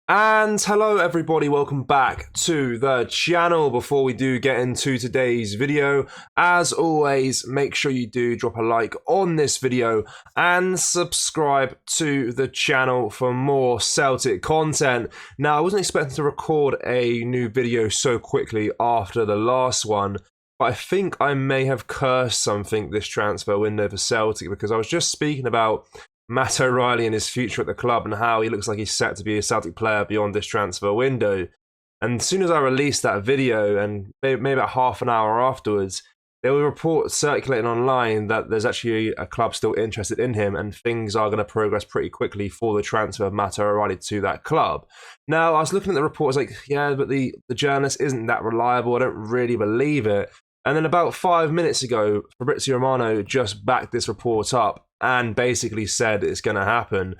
And hello everybody, welcome back to the channel. Before we do get into today's video, as always, make sure you do drop a like on this video and subscribe to the channel for more Celtic content. Now, I wasn't expecting to record a new video so quickly after the last one, but I think I may have cursed something this transfer window for Celtic, because I was just speaking about Matt O'Reilly and his future at the club and how he looks like he's set to be a Celtic player beyond this transfer window. And as soon as I released that video, and maybe about half an hour afterwards, there were reports circulating online that there's actually a club still interested in him, and things are going to progress pretty quickly for the transfer of Matt O'Reilly to that club. Now, I was looking at the reports like, yeah, but the journalist isn't that reliable. I don't really believe it. And then about 5 minutes ago, Fabrizio Romano just backed this report up and basically said it's going to happen,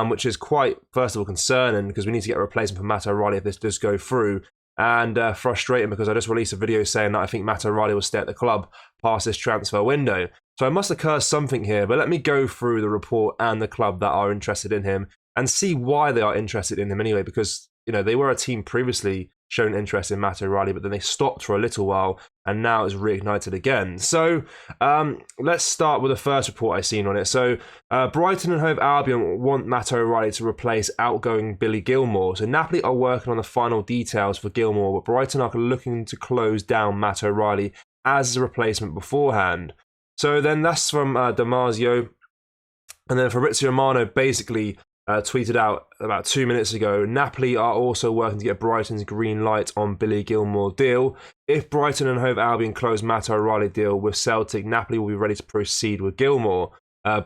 which is quite, first of all, concerning, because we need to get a replacement for Matt O'Reilly if this does go through, and frustrating because I just released a video saying that I think Matt O'Reilly will stay at the club past this transfer window. So I must have cursed something here, but let me go through the report and the club that are interested in him and see why they are interested in him anyway, because, you know, they were a team previously shown interest in Matt O'Reilly, but then they stopped for a little while, and now it's reignited again. So let's start with the first report I've seen on it. So Brighton and Hove Albion want Matt O'Reilly to replace outgoing Billy Gilmour. So Napoli are working on the final details for Gilmour, but Brighton are looking to close down Matt O'Reilly as a replacement beforehand. So then that's from Damasio. And then Fabrizio Romano basically tweeted out about 2 minutes ago, Napoli are also working to get Brighton's green light on Billy Gilmour deal. If Brighton and Hove Albion close Matt O'Reilly deal with Celtic, Napoli will be ready to proceed with Gilmour.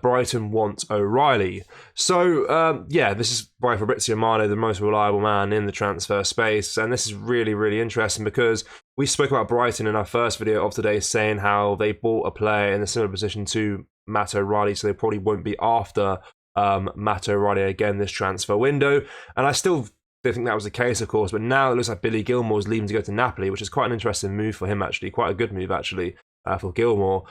Brighton wants O'Reilly. So, yeah, this is by Fabrizio Romano, the most reliable man in the transfer space. And this is really, really interesting because we spoke about Brighton in our first video of today, saying how they bought a player in a similar position to Matt O'Reilly, so they probably won't be after Matt O'Reilly again this transfer window. And I still didn't think that was the case, of course, but now it looks like Billy Gilmour is leaving to go to Napoli, which is quite an interesting move for him, actually. Quite a good move, actually, for Gilmour.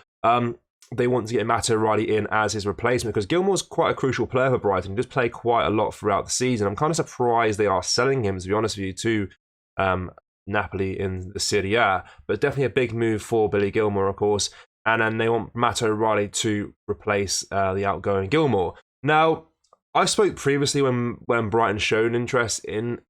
They want to get Matt O'Reilly in as his replacement, because Gilmour's quite a crucial player for Brighton. He does play quite a lot throughout the season. I'm kind of surprised they are selling him, to be honest with you, to Napoli in the Serie A. But definitely a big move for Billy Gilmour, of course. And then they want Matt O'Reilly to replace the outgoing Gilmour. Now, I spoke previously when Brighton showed interest in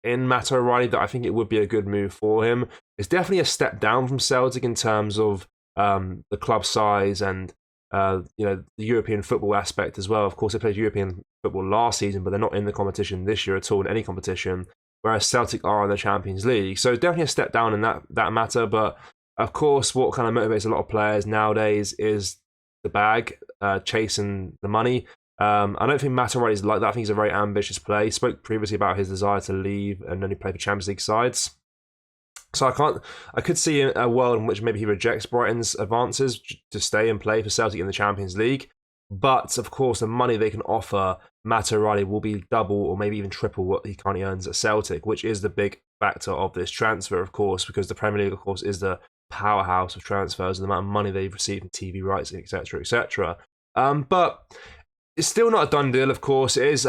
Matt O'Reilly that I think it would be a good move for him. It's definitely a step down from Celtic in terms of the club size and you know, the European football aspect as well. Of course, they played European football last season, but they're not in the competition this year at all in any competition, whereas Celtic are in the Champions League. So definitely a step down in that matter. But of course, what kind of motivates a lot of players nowadays is the bag, chasing the money. I don't think Matt O'Reilly is like that. I think he's a very ambitious player. He spoke previously about his desire to leave and only play for Champions League sides. So I could see a world in which maybe he rejects Brighton's advances to stay and play for Celtic in the Champions League. But of course, the money they can offer Matt O'Reilly will be double or maybe even triple what he currently earns at Celtic, which is the big factor of this transfer, of course, because the Premier League, of course, is the powerhouse of transfers and the amount of money they've received from TV rights, etc., etc. But it's still not a done deal, of course. It is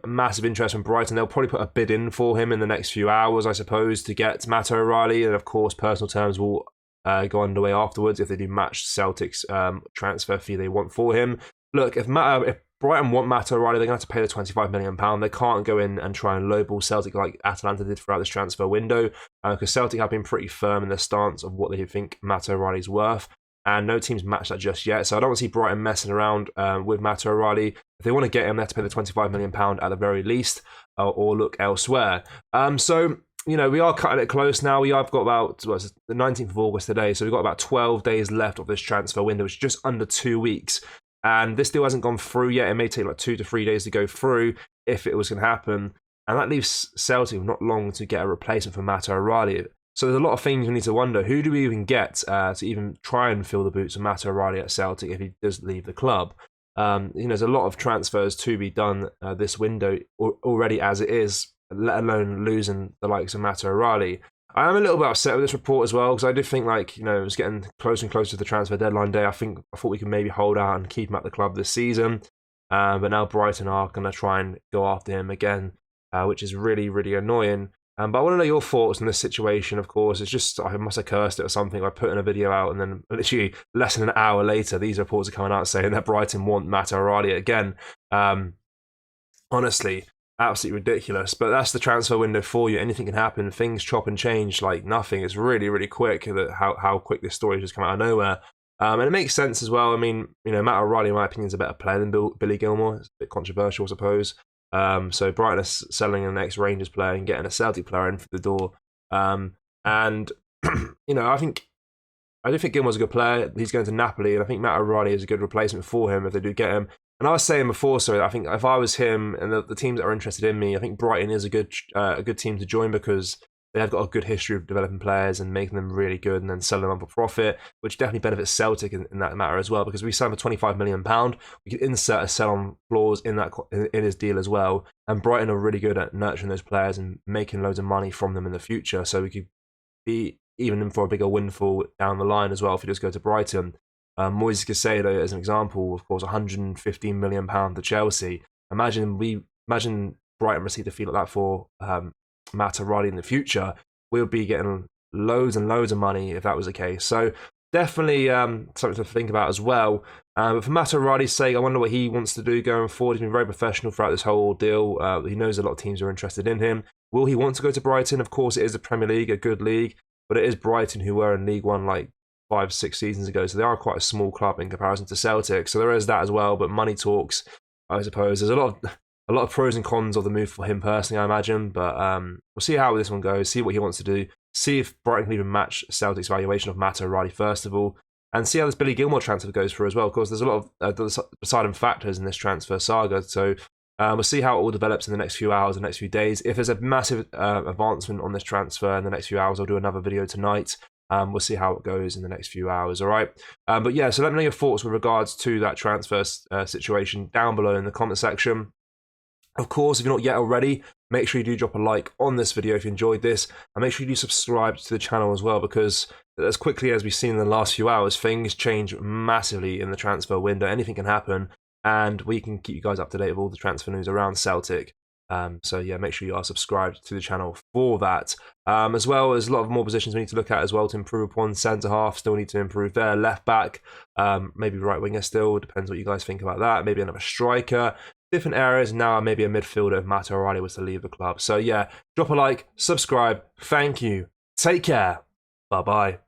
massive interest from Brighton. They'll probably put a bid in for him in the next few hours, I suppose, to get Matt O'Reilly. And of course, personal terms will go underway afterwards if they do match Celtic's transfer fee they want for him. Look, if Brighton want Matt O'Reilly, they're going to have to pay the £25 million. They can't go in and try and lowball Celtic like Atalanta did throughout this transfer window, because Celtic have been pretty firm in their stance of what they think Matt O'Reilly's worth. And no team's matched that just yet. So I don't want to see Brighton messing around with Matt O'Reilly. If they want to get him, they have to pay the £25 million at the very least, or look elsewhere. So, you know, we are cutting it close now. We've got about, the 19th of August today, so we've got about 12 days left of this transfer window, which is just under 2 weeks. And this deal hasn't gone through yet. It may take like 2 to 3 days to go through if it was going to happen. And that leaves Celtic not long to get a replacement for Matt O'Reilly. So there's a lot of things we need to wonder. Who do we even get to even try and fill the boots of Matt O'Reilly at Celtic if he does leave the club? You know, there's a lot of transfers to be done this window already as it is, let alone losing the likes of Matt O'Reilly. I am a little bit upset with this report as well, because I did think, like, you know, it was getting closer and closer to the transfer deadline day. I thought we could maybe hold out and keep him at the club this season. But now Brighton are going to try and go after him again which is really, really annoying. But I want to know your thoughts on this situation, of course. It's just, I must have cursed it or something. I put in a video out, and then literally less than an hour later, these reports are coming out saying that Brighton want Matt O'Reilly again. Honestly, absolutely ridiculous. But that's the transfer window for you. Anything can happen. Things chop and change like nothing. It's really, really quick how quick this story just come out of nowhere. And it makes sense as well. I mean, Matt O'Reilly, in my opinion, is a better player than Billy Gilmour. It's a bit controversial, I suppose. So Brighton are selling an ex-Rangers player and getting a Celtic player in for the door. And I do think Gilmour's a good player. He's going to Napoli, and I think Matt O'Reilly is a good replacement for him if they do get him. And I was saying before, I think if I was him and the teams that are interested in me, I think Brighton is a good team to join because they have got a good history of developing players and making them really good and then selling them on for profit, which definitely benefits Celtic in that matter as well, because we signed for £25 million. We could insert a sell-on clause in his deal as well. And Brighton are really good at nurturing those players and making loads of money from them in the future. So we could be even in for a bigger windfall down the line as well if we just go to Brighton. Moises Caicedo, as an example, of course, £115 million to Chelsea. Imagine Brighton received a fee like that for Matt O'Reilly in the future. We'll be getting loads and loads of money if that was the case. So definitely something to think about as well. But for Matt O'Reilly's sake, I wonder what he wants to do going forward. He's been very professional throughout this whole deal. He knows a lot of teams are interested in him. Will he want to go to Brighton? Of course, it is the Premier League, a good league, but it is Brighton who were in League One like 5-6 seasons ago, so they are quite a small club in comparison to Celtic. So there is that as well. But money talks, I suppose. There's a lot of pros and cons of the move for him personally, I imagine. But we'll see how this one goes. See what he wants to do. See if Brighton can even match Celtic's valuation of Matt O'Reilly first of all, and see how this Billy Gilmour transfer goes through as well. Of course, there's a lot of deciding factors in this transfer saga. So we'll see how it all develops in the next few hours, the next few days. If there's a massive advancement on this transfer in the next few hours, I'll do another video tonight. We'll see how it goes in the next few hours, all right? But yeah, so let me know your thoughts with regards to that transfer situation down below in the comment section. Of course, if you're not yet already, make sure you do drop a like on this video if you enjoyed this, and make sure you do subscribe to the channel as well, because as quickly as we've seen in the last few hours, things change massively in the transfer window. Anything can happen, and we can keep you guys up to date with all the transfer news around Celtic. So yeah, make sure you are subscribed to the channel for that. As well as a lot of more positions we need to look at as well to improve upon. Centre half still need to improve there. Left back, maybe right winger still. Depends what you guys think about that. Maybe another striker. Different areas. Now maybe a midfielder if Matt O'Reilly was to leave the club. So yeah, drop a like, subscribe. Thank you. Take care. Bye bye.